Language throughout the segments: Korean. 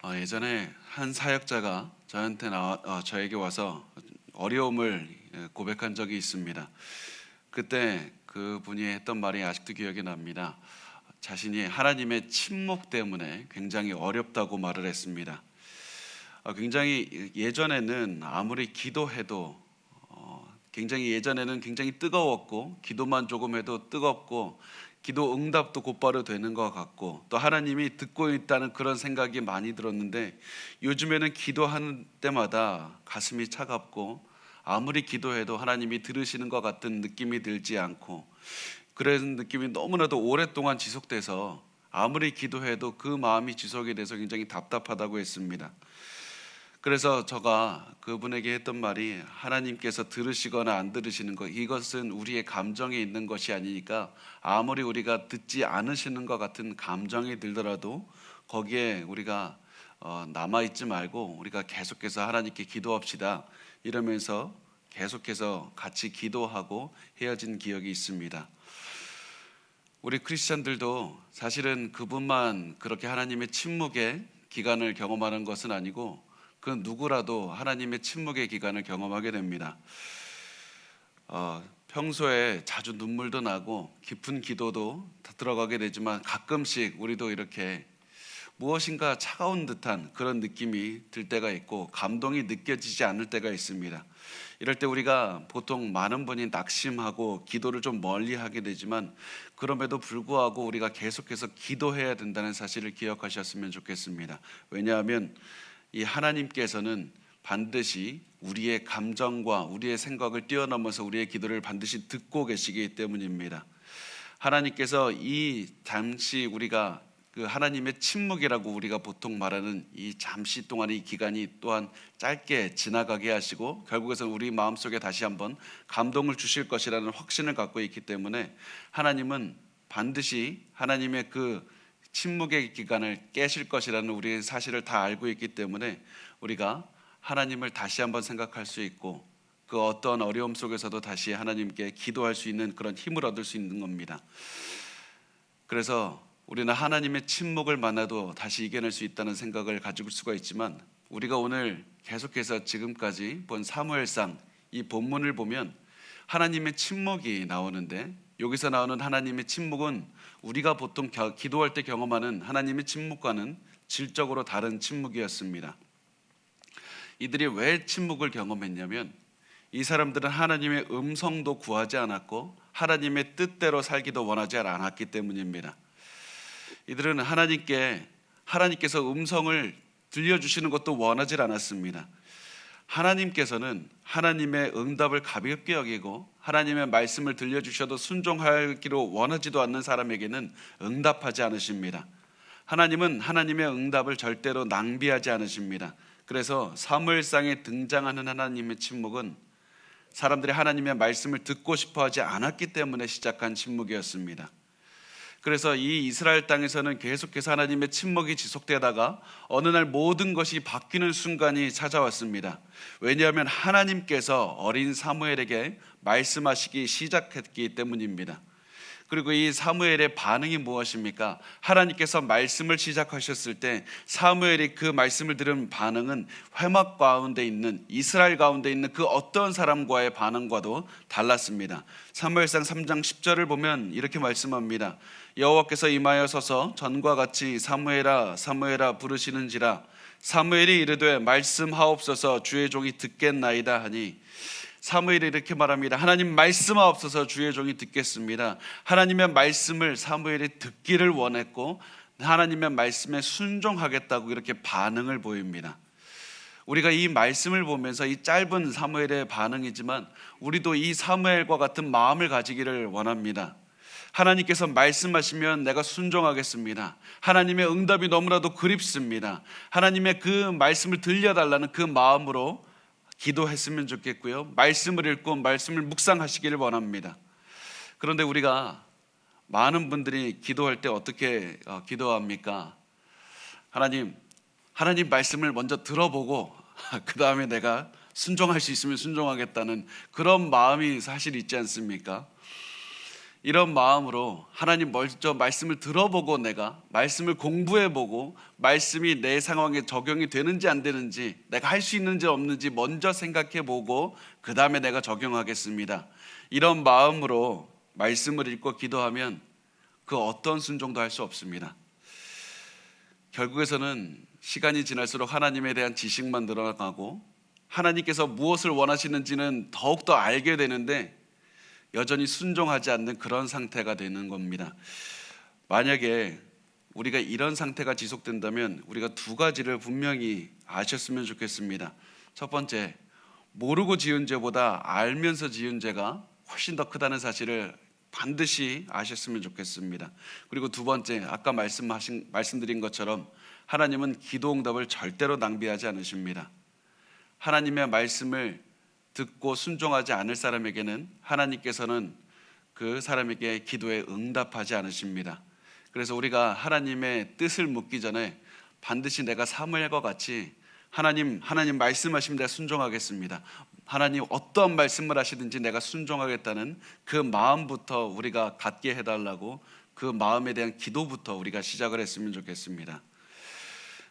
예전에 한 사역자가 저에게 와서 어려움을 고백한 적이 있습니다. 그때 그분이 했던 말이 아직도 기억이 납니다. 자신이 하나님의 침묵 때문에 굉장히 어렵다고 말을 했습니다. 굉장히 예전에는 아무리 기도해도 굉장히 뜨거웠고, 기도만 조금 해도 뜨겁고, 기도 응답도 곧바로 되는 것 같고, 또 하나님이 듣고 있다는 그런 생각이 많이 들었는데, 요즘에는 기도하는 때마다 가슴이 차갑고, 아무리 기도해도 하나님이 들으시는 것 같은 느낌이 들지 않고, 그런 느낌이 너무나도 오랫동안 지속돼서 아무리 기도해도 그 마음이 지속이 돼서 굉장히 답답하다고 했습니다. 그래서 제가 그분에게 했던 말이, 하나님께서 들으시거나 안 들으시는 것, 이것은 우리의 감정에 있는 것이 아니니까, 아무리 우리가 듣지 않으시는 것 같은 감정이 들더라도 거기에 우리가 남아있지 말고 우리가 계속해서 하나님께 기도합시다, 이러면서 계속해서 같이 기도하고 헤어진 기억이 있습니다. 우리 크리스찬들도 사실은 그분만 그렇게 하나님의 침묵의 기간을 경험하는 것은 아니고, 그 누구라도 하나님의 침묵의 기간을 경험하게 됩니다. 평소에 자주 눈물도 나고 깊은 기도도 들어가게 되지만, 가끔씩 우리도 이렇게 무엇인가 차가운 듯한 그런 느낌이 들 때가 있고, 감동이 느껴지지 않을 때가 있습니다. 이럴 때 우리가 보통 많은 분이 낙심하고 기도를 좀 멀리 하게 되지만, 그럼에도 불구하고 우리가 계속해서 기도해야 된다는 사실을 기억하셨으면 좋겠습니다. 왜냐하면 이 하나님께서는 반드시 우리의 감정과 우리의 생각을 뛰어넘어서 우리의 기도를 반드시 듣고 계시기 때문입니다. 하나님께서 이 잠시 우리가 그 하나님의 침묵이라고 우리가 보통 말하는 이 잠시 동안의 이 기간이 또한 짧게 지나가게 하시고, 결국에는 우리 마음속에 다시 한번 감동을 주실 것이라는 확신을 갖고 있기 때문에, 하나님은 반드시 하나님의 그 침묵의 기간을 깨실 것이라는 우리의 사실을 다 알고 있기 때문에, 우리가 하나님을 다시 한번 생각할 수 있고, 그 어떤 어려움 속에서도 다시 하나님께 기도할 수 있는 그런 힘을 얻을 수 있는 겁니다. 그래서 우리는 하나님의 침묵을 만나도 다시 이겨낼 수 있다는 생각을 가질 수가 있지만, 우리가 오늘 계속해서 지금까지 본 사무엘상 이 본문을 보면 하나님의 침묵이 나오는데, 여기서 나오는 하나님의 침묵은 우리가 보통 기도할 때 경험하는 하나님의 침묵과는 질적으로 다른 침묵이었습니다. 이들이 왜 침묵을 경험했냐면, 이 사람들은 하나님의 음성도 구하지 않았고 하나님의 뜻대로 살기도 원하지 않았기 때문입니다. 이들은 하나님께서 음성을 들려주시는 것도 원하지 않았습니다. 하나님께서는 하나님의 응답을 가볍게 여기고, 하나님의 말씀을 들려주셔도 순종하기로 원하지도 않는 사람에게는 응답하지 않으십니다. 하나님은 하나님의 응답을 절대로 낭비하지 않으십니다. 그래서 사무엘상에 등장하는 하나님의 침묵은 사람들이 하나님의 말씀을 듣고 싶어 하지 않았기 때문에 시작한 침묵이었습니다. 그래서 이 이스라엘 땅에서는 계속해서 하나님의 침묵이 지속되다가 어느 날 모든 것이 바뀌는 순간이 찾아왔습니다. 왜냐하면 하나님께서 어린 사무엘에게 말씀하시기 시작했기 때문입니다. 그리고 이 사무엘의 반응이 무엇입니까? 하나님께서 말씀을 시작하셨을 때 사무엘이 그 말씀을 들은 반응은 회막 가운데 있는, 이스라엘 가운데 있는 그 어떤 사람과의 반응과도 달랐습니다. 사무엘상 3장 10절을 보면 이렇게 말씀합니다. 여호와께서 임하여서서 전과 같이 사무엘아 사무엘아 부르시는지라. 사무엘이 이르되 말씀하옵소서 주의 종이 듣겠나이다 하니, 사무엘이 이렇게 말합니다. 하나님 말씀하옵소서 주의 종이 듣겠습니다. 하나님의 말씀을 사무엘이 듣기를 원했고, 하나님의 말씀에 순종하겠다고 이렇게 반응을 보입니다. 우리가 이 말씀을 보면서, 이 짧은 사무엘의 반응이지만 우리도 이 사무엘과 같은 마음을 가지기를 원합니다. 하나님께서 말씀하시면 내가 순종하겠습니다. 하나님의 응답이 너무나도 그립습니다. 하나님의 그 말씀을 들려달라는 그 마음으로 기도했으면 좋겠고요, 말씀을 읽고 말씀을 묵상하시기를 원합니다. 그런데 우리가 많은 분들이 기도할 때 어떻게 기도합니까? 하나님 말씀을 먼저 들어보고 그 다음에 내가 순종할 수 있으면 순종하겠다는 그런 마음이 사실 있지 않습니까? 이런 마음으로 하나님 먼저 말씀을 들어보고 내가 말씀을 공부해보고 말씀이 내 상황에 적용이 되는지 안 되는지 내가 할 수 있는지 없는지 먼저 생각해보고 그 다음에 내가 적용하겠습니다. 이런 마음으로 말씀을 읽고 기도하면 그 어떤 순종도 할 수 없습니다. 결국에서는 시간이 지날수록 하나님에 대한 지식만 늘어나고 하나님께서 무엇을 원하시는지는 더욱더 알게 되는데 여전히 순종하지 않는 그런 상태가 되는 겁니다. 만약에 우리가 이런 상태가 지속된다면 우리가 두 가지를 분명히 아셨으면 좋겠습니다. 첫 번째, 모르고 지은 죄보다 알면서 지은 죄가 훨씬 더 크다는 사실을 반드시 아셨으면 좋겠습니다. 그리고 두 번째, 아까 말씀드린 것처럼 하나님은 기도 응답을 절대로 낭비하지 않으십니다. 하나님의 말씀을 듣고 순종하지 않을 사람에게는 하나님께서는 그 사람에게 기도에 응답하지 않으십니다. 그래서 우리가 하나님의 뜻을 묻기 전에 반드시 내가 사무엘과 같이 하나님 말씀하시면 내가 순종하겠습니다. 하나님 어떠한 말씀을 하시든지 내가 순종하겠다는 그 마음부터 우리가 갖게 해달라고 그 마음에 대한 기도부터 우리가 시작을 했으면 좋겠습니다.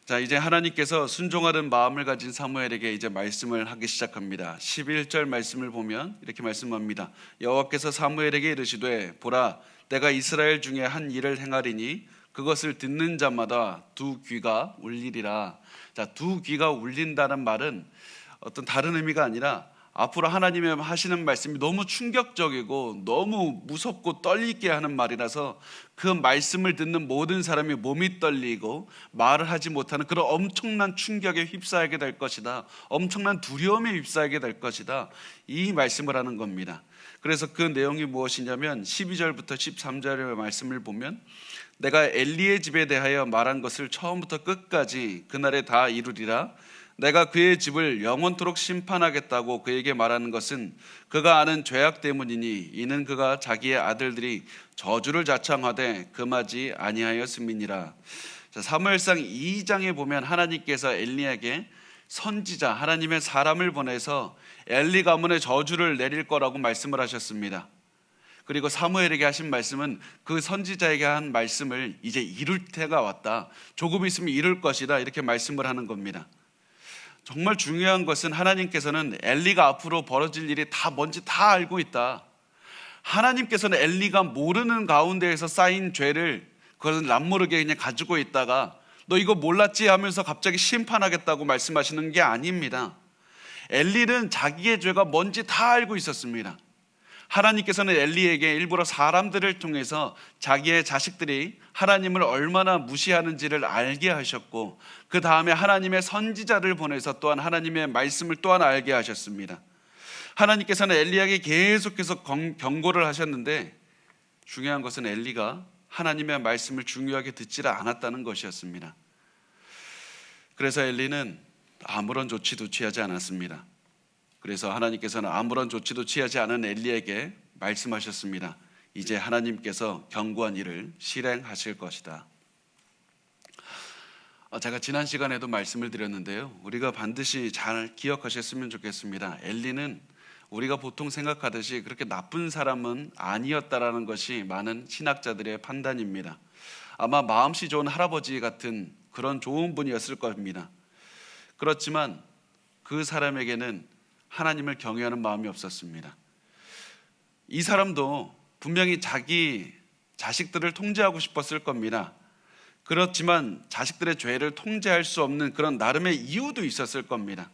자, 이제 하나님께서 순종하는 마음을 가진 사무엘에게 이제 말씀을 하기 시작합니다. 11절 말씀을 보면 이렇게 말씀합니다. 여호와께서 사무엘에게 이르시되 보라 내가 이스라엘 중에 한 일을 행하리니 그것을 듣는 자마다 두 귀가 울리리라. 자, 두 귀가 울린다는 말은 어떤 다른 의미가 아니라 앞으로 하나님의 하시는 말씀이 너무 충격적이고 너무 무섭고 떨리게 하는 말이라서 그 말씀을 듣는 모든 사람이 몸이 떨리고 말을 하지 못하는 그런 엄청난 충격에 휩싸이게 될 것이다. 엄청난 두려움에 휩싸이게 될 것이다. 이 말씀을 하는 겁니다. 그래서 그 내용이 무엇이냐면 12절부터 13절의 말씀을 보면 내가 엘리의 집에 대하여 말한 것을 처음부터 끝까지 그날에 다 이루리라. 내가 그의 집을 영원토록 심판하겠다고 그에게 말하는 것은 그가 아는 죄악 때문이니 이는 그가 자기의 아들들이 저주를 자청하되 금하지 아니하였음이니라. 사무엘상 2장에 보면 하나님께서 엘리에게 선지자 하나님의 사람을 보내서 엘리 가문의 저주를 내릴 거라고 말씀을 하셨습니다. 그리고 사무엘에게 하신 말씀은 그 선지자에게 한 말씀을 이제 이룰 때가 왔다. 조금 있으면 이룰 것이다. 이렇게 말씀을 하는 겁니다. 정말 중요한 것은 하나님께서는 엘리가 앞으로 벌어질 일이 다 뭔지 다 알고 있다. 하나님께서는 엘리가 모르는 가운데에서 쌓인 죄를 그것은 남모르게 그냥 가지고 있다가 너 이거 몰랐지 하면서 갑자기 심판하겠다고 말씀하시는 게 아닙니다. 엘리는 자기의 죄가 뭔지 다 알고 있었습니다. 하나님께서는 엘리에게 일부러 사람들을 통해서 자기의 자식들이 하나님을 얼마나 무시하는지를 알게 하셨고 그 다음에 하나님의 선지자를 보내서 또한 하나님의 말씀을 또한 알게 하셨습니다. 하나님께서는 엘리에게 계속해서 경고를 하셨는데 중요한 것은 엘리가 하나님의 말씀을 중요하게 듣지를 않았다는 것이었습니다. 그래서 엘리는 아무런 조치도 취하지 않았습니다. 그래서 하나님께서는 아무런 조치도 취하지 않은 엘리에게 말씀하셨습니다. 이제 하나님께서 경고한 일을 실행하실 것이다. 제가 지난 시간에도 말씀을 드렸는데요. 우리가 반드시 잘 기억하셨으면 좋겠습니다. 엘리는 우리가 보통 생각하듯이 그렇게 나쁜 사람은 아니었다라는 것이 많은 신학자들의 판단입니다. 아마 마음씨 좋은 할아버지 같은 그런 좋은 분이었을 겁니다. 그렇지만 그 사람에게는 하나님을 경외하는 마음이 없었습니다. 이 사람도 분명히 자기 자식들을 통제하고 싶었을 겁니다. 그렇지만 자식들의 죄를 통제할 수 없는 그런 나름의 이유도 있었을 겁니다.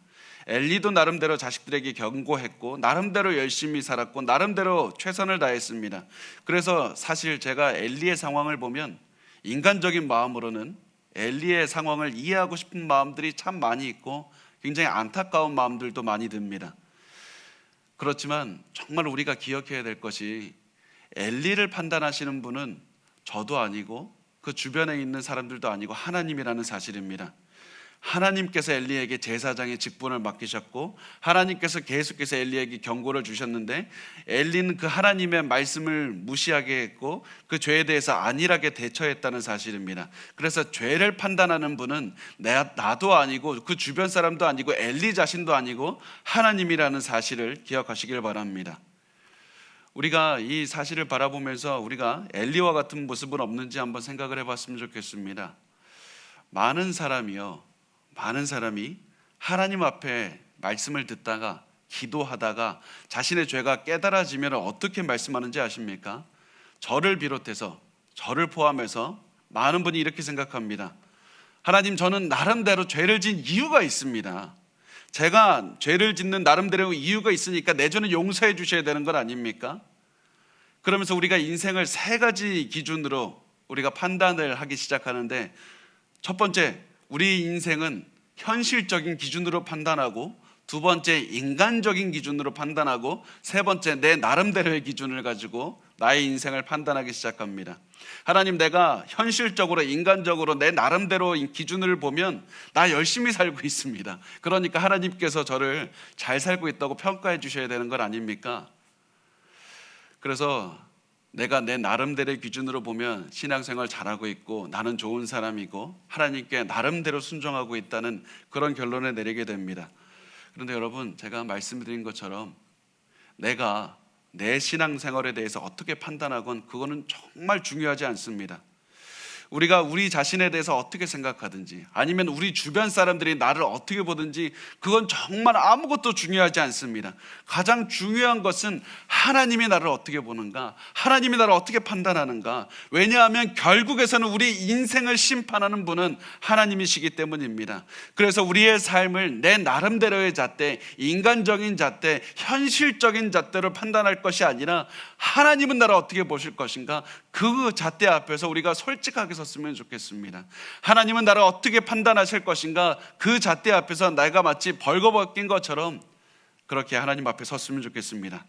엘리도 나름대로 자식들에게 경고했고 나름대로 열심히 살았고 나름대로 최선을 다했습니다. 그래서 사실 제가 엘리의 상황을 보면 인간적인 마음으로는 엘리의 상황을 이해하고 싶은 마음들이 참 많이 있고 굉장히 안타까운 마음들도 많이 듭니다. 그렇지만 정말 우리가 기억해야 될 것이 엘리를 판단하시는 분은 저도 아니고 그 주변에 있는 사람들도 아니고 하나님이라는 사실입니다. 하나님께서 엘리에게 제사장의 직분을 맡기셨고 하나님께서 계속해서 엘리에게 경고를 주셨는데 엘리는 그 하나님의 말씀을 무시하게 했고 그 죄에 대해서 안일하게 대처했다는 사실입니다. 그래서 죄를 판단하는 분은 나도 아니고 그 주변 사람도 아니고 엘리 자신도 아니고 하나님이라는 사실을 기억하시길 바랍니다. 우리가 이 사실을 바라보면서 우리가 엘리와 같은 모습은 없는지 한번 생각을 해봤으면 좋겠습니다. 많은 사람이 하나님 앞에 말씀을 듣다가 기도하다가 자신의 죄가 깨달아지면 어떻게 말씀하는지 아십니까? 저를 비롯해서, 저를 포함해서 많은 분이 이렇게 생각합니다. 하나님, 저는 나름대로 죄를 지은 이유가 있습니다. 제가 죄를 짓는 나름대로 이유가 있으니까 내 죄는 용서해 주셔야 되는 것 아닙니까? 그러면서 우리가 인생을 세 가지 기준으로 우리가 판단을 하기 시작하는데, 첫 번째, 우리 인생은 현실적인 기준으로 판단하고, 두 번째, 인간적인 기준으로 판단하고, 세 번째, 내 나름대로의 기준을 가지고 나의 인생을 판단하기 시작합니다. 하나님, 내가 현실적으로, 인간적으로 내 나름대로 기준을 보면 나 열심히 살고 있습니다. 그러니까 하나님께서 저를 잘 살고 있다고 평가해 주셔야 되는 것 아닙니까? 그래서 내가 내 나름대로의 기준으로 보면 신앙생활 잘하고 있고 나는 좋은 사람이고 하나님께 나름대로 순종하고 있다는 그런 결론을 내리게 됩니다. 그런데 여러분, 제가 말씀드린 것처럼 내가 내 신앙생활에 대해서 어떻게 판단하건 그거는 정말 중요하지 않습니다. 우리가 우리 자신에 대해서 어떻게 생각하든지, 아니면 우리 주변 사람들이 나를 어떻게 보든지, 그건 정말 아무것도 중요하지 않습니다. 가장 중요한 것은 하나님이 나를 어떻게 보는가, 하나님이 나를 어떻게 판단하는가. 왜냐하면 결국에서는 우리 인생을 심판하는 분은 하나님이시기 때문입니다. 그래서 우리의 삶을 내 나름대로의 잣대, 인간적인 잣대, 현실적인 잣대로 판단할 것이 아니라 하나님은 나를 어떻게 보실 것인가, 그 잣대 앞에서 우리가 솔직하게 섰으면 좋겠습니다. 하나님은 나를 어떻게 판단하실 것인가, 그 잣대 앞에서 내가 마치 벌거벗긴 것처럼 그렇게 하나님 앞에 섰으면 좋겠습니다.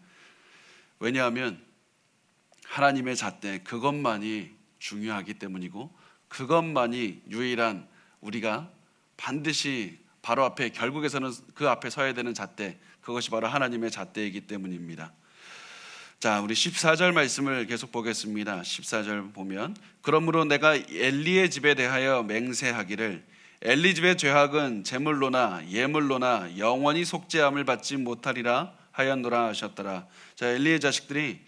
왜냐하면 하나님의 잣대, 그것만이 중요하기 때문이고, 그것만이 유일한 우리가 반드시 바로 앞에, 결국에서는 그 앞에 서야 되는 잣대, 그것이 바로 하나님의 잣대이기 때문입니다. 자, 우리 14절 말씀을 계속 보겠습니다. 14절 보면, 그러므로 내가 엘리의 집에 대하여 맹세하기를 엘리 집의 죄악은 제물로나 예물로나 영원히 속죄함을 받지 못하리라 하였노라 하셨더라. 자, 엘리의 자식들이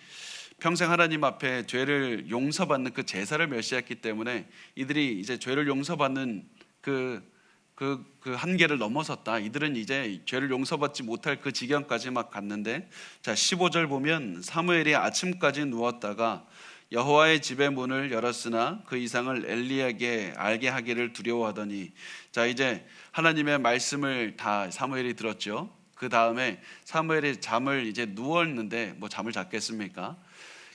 평생 하나님 앞에 죄를 용서받는 그 제사를 멸시했기 때문에 이들이 이제 죄를 용서받는 그 한계를 넘어섰다. 이들은 이제 죄를 용서받지 못할 그 지경까지 막 갔는데, 자, 15절 보면 사무엘이 아침까지 누웠다가 여호와의 집의 문을 열었으나 그 이상을 엘리에게 알게 하기를 두려워하더니, 자, 이제 하나님의 말씀을 다 사무엘이 들었죠. 그 다음에 사무엘이 잠을 이제 누웠는데 뭐 잠을 잤겠습니까?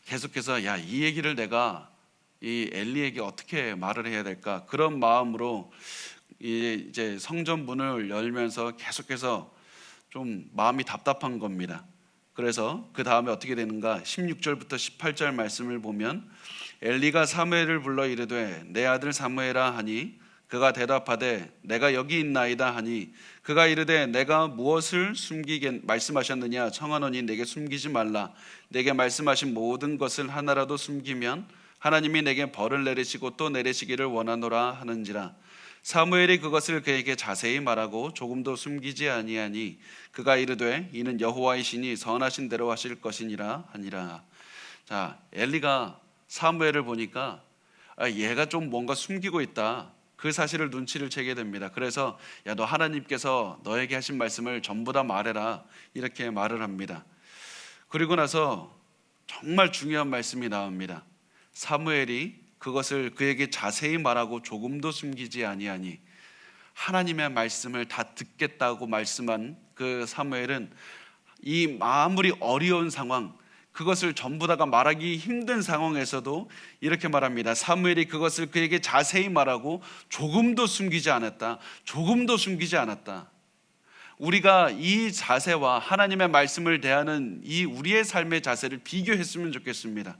계속해서 야, 이 얘기를 내가 이 엘리에게 어떻게 말을 해야 될까, 그런 마음으로 이제 성전 문을 열면서 계속해서 좀 마음이 답답한 겁니다. 그래서 그 다음에 어떻게 되는가, 16절부터 18절 말씀을 보면, 엘리가 사무엘을 불러 이르되 내 아들 사무엘아 하니 그가 대답하되 내가 여기 있나이다 하니, 그가 이르되 내가 무엇을 말씀하셨느냐, 청하노니 내게 숨기지 말라. 내게 말씀하신 모든 것을 하나라도 숨기면 하나님이 내게 벌을 내리시고 또 내리시기를 원하노라 하는지라. 사무엘이 그것을 그에게 자세히 말하고 조금도 숨기지 아니하니 그가 이르되 이는 여호와이시니 선하신 대로 하실 것이니라 하니라. 자, 엘리가 사무엘을 보니까 얘가 좀 뭔가 숨기고 있다, 그 사실을 눈치를 채게 됩니다. 그래서 야, 너 하나님께서 너에게 하신 말씀을 전부 다 말해라, 이렇게 말을 합니다. 그리고 나서 정말 중요한 말씀이 나옵니다. 사무엘이 그것을 그에게 자세히 말하고 조금도 숨기지 아니하니, 하나님의 말씀을 다 듣겠다고 말씀한 그 사무엘은 이 아무리 어려운 상황, 그것을 전부 다가 말하기 힘든 상황에서도 이렇게 말합니다. 사무엘이 그것을 그에게 자세히 말하고 조금도 숨기지 않았다. 조금도 숨기지 않았다. 우리가 이 자세와 하나님의 말씀을 대하는 이 우리의 삶의 자세를 비교했으면 좋겠습니다.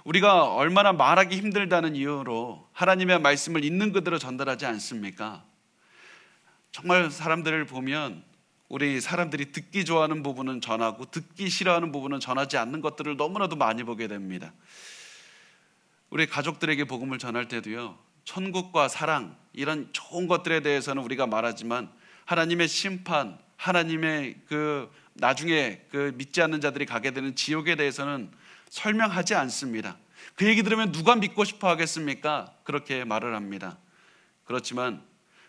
우리가 얼마나 말하기 힘들다는 이유로 하나님의 말씀을 있는 그대로 전달하지 않습니까? 정말 사람들을 보면 우리 사람들이 듣기 좋아하는 부분은 전하고 듣기 싫어하는 부분은 전하지 않는 것들을 너무나도 많이 보게 됩니다. 우리 가족들에게 복음을 전할 때도요, 천국과 사랑, 이런 좋은 것들에 대해서는 우리가 말하지만 하나님의 심판, 하나님의 그 나중에 그 믿지 않는 자들이 가게 되는 지옥에 대해서는 설명하지 않습니다. 그 얘기 들으면 누가 믿고 싶어 하겠습니까? 그렇게 말을 합니다. 그렇지만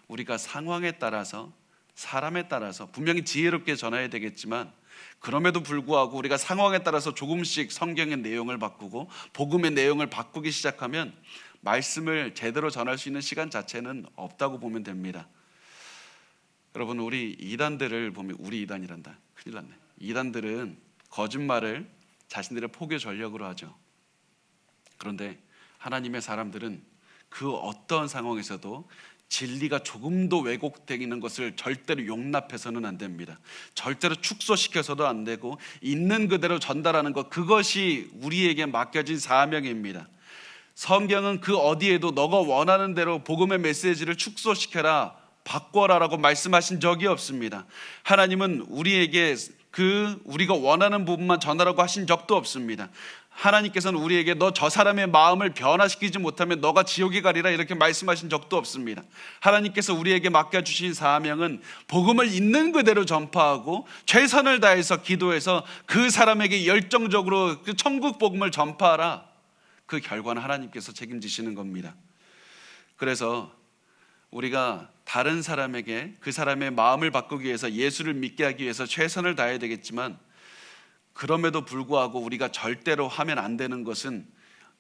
우리가 상황에 따라서, 사람에 따라서 분명히 지혜롭게 전해야 되겠지만, 그럼에도 불구하고 우리가 상황에 따라서 조금씩 성경의 내용을 바꾸고 복음의 내용을 바꾸기 시작하면 말씀을 제대로 전할 수 있는 시간 자체는 없다고 보면 됩니다. 여러분, 우리 이단들을 보면, 우리 이단이란다, 큰일 났네. 이단들은 거짓말을 자신들의 포교 전력으로 하죠. 그런데 하나님의 사람들은 그 어떤 상황에서도 진리가 조금도 왜곡되는 것을 절대로 용납해서는 안 됩니다. 절대로 축소시켜서도 안 되고 있는 그대로 전달하는 것, 그것이 우리에게 맡겨진 사명입니다. 성경은 그 어디에도 너가 원하는 대로 복음의 메시지를 축소시켜라, 바꿔라라고 말씀하신 적이 없습니다. 하나님은 우리에게 우리가 원하는 부분만 전하라고 하신 적도 없습니다. 하나님께서는 우리에게 너 저 사람의 마음을 변화시키지 못하면 너가 지옥에 가리라 이렇게 말씀하신 적도 없습니다. 하나님께서 우리에게 맡겨주신 사명은 복음을 있는 그대로 전파하고 최선을 다해서 기도해서 그 사람에게 열정적으로 그 천국 복음을 전파하라. 그 결과는 하나님께서 책임지시는 겁니다. 그래서 우리가 다른 사람에게 그 사람의 마음을 바꾸기 위해서, 예수를 믿게 하기 위해서 최선을 다해야 되겠지만, 그럼에도 불구하고 우리가 절대로 하면 안 되는 것은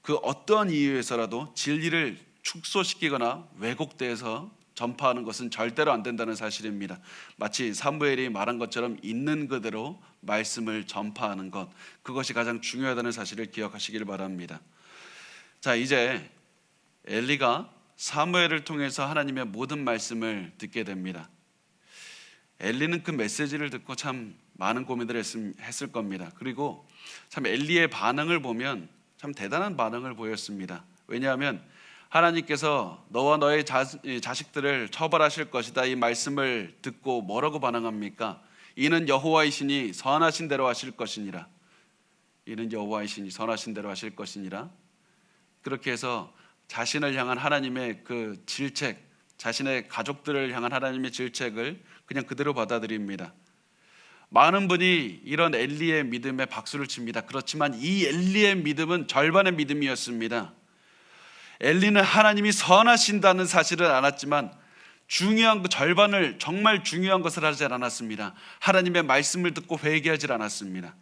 그 어떠한 이유에서라도 진리를 축소시키거나 왜곡돼서 전파하는 것은 절대로 안 된다는 사실입니다. 마치 사무엘이 말한 것처럼 있는 그대로 말씀을 전파하는 것, 그것이 가장 중요하다는 사실을 기억하시길 바랍니다. 자, 이제 엘리가 사무엘을 통해서 하나님의 모든 말씀을 듣게 됩니다. 엘리는 그 메시지를 듣고 참 많은 고민을 했을 겁니다. 그리고 참 엘리의 반응을 보면 참 대단한 반응을 보였습니다. 왜냐하면 하나님께서 너와 너의 자식들을 처벌하실 것이다, 이 말씀을 듣고 뭐라고 반응합니까? 이는 여호와의 신이 선하신 대로 하실 것이니라. 이는 여호와의 신이 선하신 대로 하실 것이니라. 그렇게 해서 자신을 향한 하나님의 그 질책, 자신의 가족들을 향한 하나님의 질책을 그냥 그대로 받아들입니다. 많은 분이 이런 엘리의 믿음에 박수를 칩니다. 그렇지만 이 엘리의 믿음은 절반의 믿음이었습니다. 엘리는 하나님이 선하신다는 사실을 알았지만 중요한 그 절반을, 정말 중요한 것을 하지 않았습니다. 하나님의 말씀을 듣고 회개하지 않았습니다.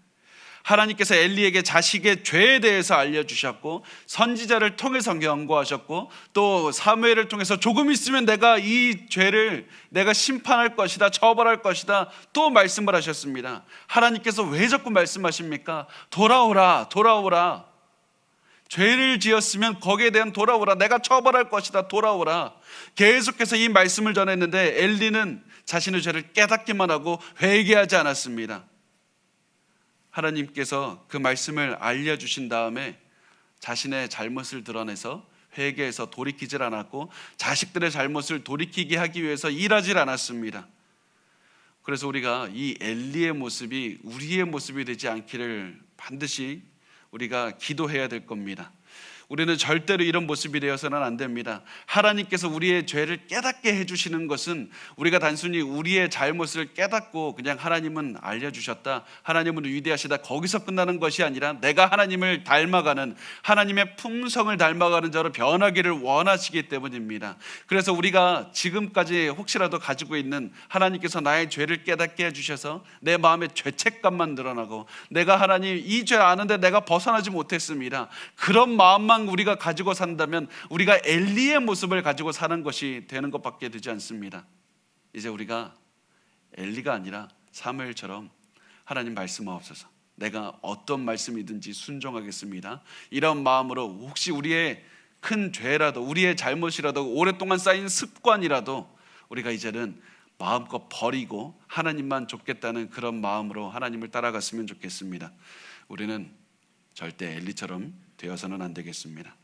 하나님께서 엘리에게 자식의 죄에 대해서 알려주셨고, 선지자를 통해서 경고하셨고, 또 사무엘을 통해서 조금 있으면 내가 이 죄를 내가 심판할 것이다, 처벌할 것이다, 또 말씀을 하셨습니다. 하나님께서 왜 자꾸 말씀하십니까? 돌아오라, 돌아오라. 죄를 지었으면 거기에 대한 돌아오라, 내가 처벌할 것이다, 돌아오라. 계속해서 이 말씀을 전했는데 엘리는 자신의 죄를 깨닫기만 하고 회개하지 않았습니다. 하나님께서 그 말씀을 알려주신 다음에 자신의 잘못을 드러내서 회개해서 돌이키질 않았고, 자식들의 잘못을 돌이키게 하기 위해서 일하질 않았습니다. 그래서 우리가 이 엘리의 모습이 우리의 모습이 되지 않기를 반드시 우리가 기도해야 될 겁니다. 우리는 절대로 이런 모습이 되어서는 안 됩니다. 하나님께서 우리의 죄를 깨닫게 해주시는 것은 우리가 단순히 우리의 잘못을 깨닫고 그냥 하나님은 알려주셨다, 하나님은 위대하시다, 거기서 끝나는 것이 아니라 내가 하나님을 닮아가는, 하나님의 품성을 닮아가는 자로 변하기를 원하시기 때문입니다. 그래서 우리가 지금까지 혹시라도 가지고 있는, 하나님께서 나의 죄를 깨닫게 해주셔서 내 마음에 죄책감만 늘어나고 내가 하나님 이 죄 아는데 내가 벗어나지 못했습니다, 그런 마음만 우리가 가지고 산다면 우리가 엘리의 모습을 가지고 사는 것이 되는 것밖에 되지 않습니다. 이제 우리가 엘리가 아니라 사무엘처럼 하나님 말씀하옵소서, 내가 어떤 말씀이든지 순종하겠습니다, 이런 마음으로 혹시 우리의 큰 죄라도, 우리의 잘못이라도, 오랫동안 쌓인 습관이라도 우리가 이제는 마음껏 버리고 하나님만 좇겠다는 그런 마음으로 하나님을 따라갔으면 좋겠습니다. 우리는 절대 엘리처럼 되어서는 안 되겠습니다.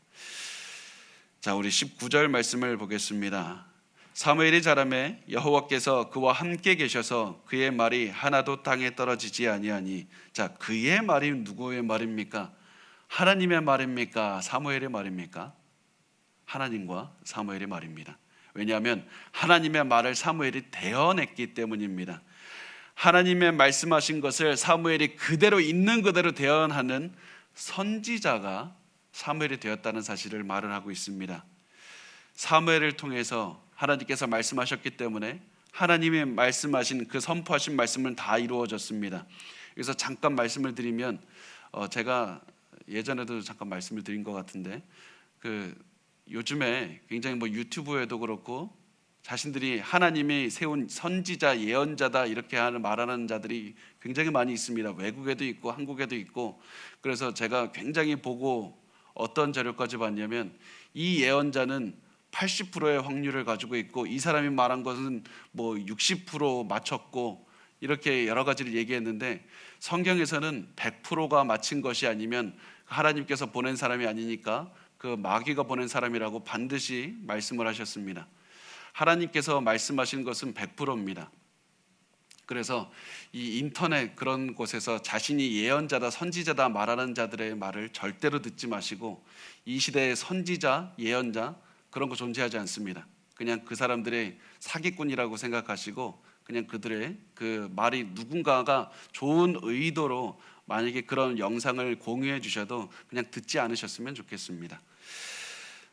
자, 우리 19절 말씀을 보겠습니다. 사무엘이 자라매 여호와께서 그와 함께 계셔서 그의 말이 하나도 땅에 떨어지지 아니하니. 자, 그의 말이 누구의 말입니까? 하나님의 말입니까? 사무엘의 말입니까? 하나님과 사무엘의 말입니다. 왜냐하면 하나님의 말을 사무엘이 대언했기 때문입니다. 하나님의 말씀하신 것을 사무엘이 그대로 있는 그대로 대언하는 선지자가 사무엘이 되었다는 사실을 말을 하고 있습니다. 사무엘을 통해서 하나님께서 말씀하셨기 때문에 하나님이 말씀하신 그 선포하신 말씀은 다 이루어졌습니다. 그래서 잠깐 말씀을 드리면 제가 예전에도 잠깐 말씀을 드린 것 같은데 요즘에 굉장히 유튜브에도 그렇고 자신들이 하나님이 세운 선지자 예언자다 이렇게 말하는 자들이 굉장히 많이 있습니다. 외국에도 있고 한국에도 있고. 그래서 제가 굉장히 보고 어떤 자료까지 봤냐면 이 예언자는 80%의 확률을 가지고 있고 이 사람이 말한 것은 60% 맞췄고 이렇게 여러 가지를 얘기했는데 성경에서는 100%가 맞힌 것이 아니면 하나님께서 보낸 사람이 아니니까 그 마귀가 보낸 사람이라고 반드시 말씀을 하셨습니다. 하나님께서 말씀하신 것은 100%입니다. 그래서 이 인터넷 그런 곳에서 자신이 예언자다 선지자다 말하는 자들의 말을 절대로 듣지 마시고 이 시대의 선지자 예언자 그런 거 존재하지 않습니다. 그냥 그 사람들의 사기꾼이라고 생각하시고 그냥 그들의 그 말이 누군가가 좋은 의도로 만약에 그런 영상을 공유해 주셔도 그냥 듣지 않으셨으면 좋겠습니다.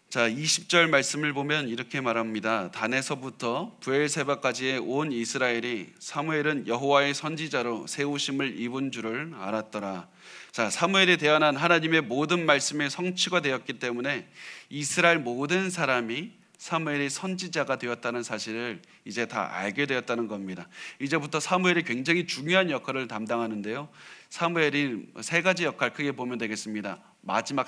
자, 20절 말씀을 보면 이렇게 말합니다. 단에서부터 브엘세바까지의 온 이스라엘이 사무엘은 여호와의 선지자로 세우심을 입은 줄을 알았더라. 자, 사무엘에 대한 하나님의 모든 말씀의 성취가 되었기 때문에 이스라엘 모든 사람이 사무엘이 선지자가 되었다는 사실을 이제 다 알게 되었다는 겁니다. 이제부터 사무엘이 굉장히 중요한 역할을 담당하는데요. 사무엘이 세 가지 역할 크게 보면 되겠습니다. 마지막